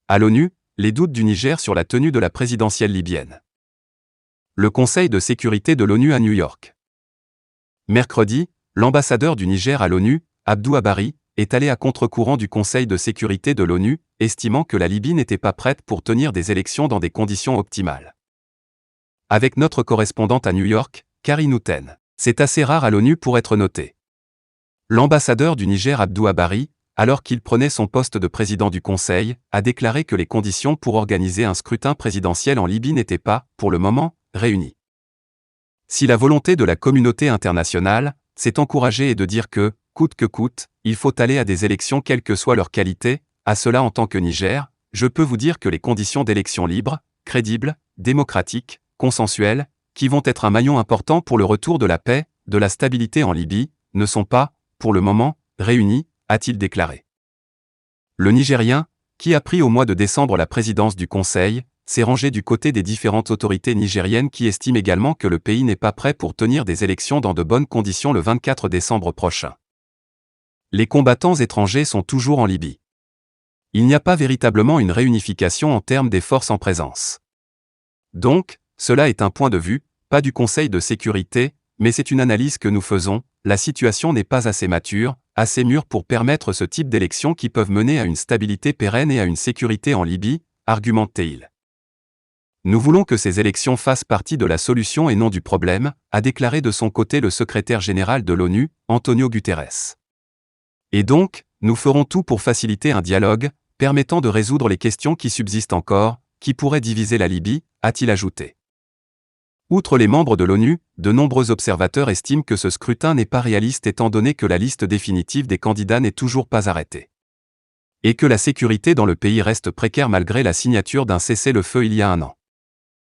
À l'ONU, les doutes du Niger sur la tenue de la présidentielle libyenne. Le Conseil de sécurité de l'ONU à New York. Mercredi, l'ambassadeur du Niger à l'ONU, Abdou Abari, est allé à contre-courant du Conseil de sécurité de l'ONU, estimant que la Libye n'était pas prête pour tenir des élections dans des conditions optimales. Avec notre correspondante à New York, Karine Outen. C'est assez rare à l'ONU pour être noté. L'ambassadeur du Niger Abdou Abari, alors qu'il prenait son poste de président du Conseil, a déclaré que les conditions pour organiser un scrutin présidentiel en Libye n'étaient pas, pour le moment, réunies. Si la volonté de la communauté internationale, c'est encourager et de dire que, coûte que coûte, il faut aller à des élections quelle que soit leur qualité, à cela en tant que Niger, je peux vous dire que les conditions d'élections libres, crédibles, démocratiques, consensuelles, qui vont être un maillon important pour le retour de la paix, de la stabilité en Libye, ne sont pas, pour le moment, réunies, a-t-il déclaré. Le Nigérien, qui a pris au mois de décembre la présidence du Conseil, s'est rangé du côté des différentes autorités nigériennes qui estiment également que le pays n'est pas prêt pour tenir des élections dans de bonnes conditions le 24 décembre prochain. Les combattants étrangers sont toujours en Libye. Il n'y a pas véritablement une réunification en termes des forces en présence. Donc, cela est un point de vue, pas du Conseil de sécurité, mais c'est une analyse que nous faisons, la situation n'est pas assez mature, assez mûre pour permettre ce type d'élections qui peuvent mener à une stabilité pérenne et à une sécurité en Libye, argumente-t-il. Nous voulons que ces élections fassent partie de la solution et non du problème, a déclaré de son côté le secrétaire général de l'ONU, Antonio Guterres. Et donc, nous ferons tout pour faciliter un dialogue, permettant de résoudre les questions qui subsistent encore, qui pourraient diviser la Libye, a-t-il ajouté. Outre les membres de l'ONU, de nombreux observateurs estiment que ce scrutin n'est pas réaliste étant donné que la liste définitive des candidats n'est toujours pas arrêtée. Et que la sécurité dans le pays reste précaire malgré la signature d'un cessez-le-feu il y a un an.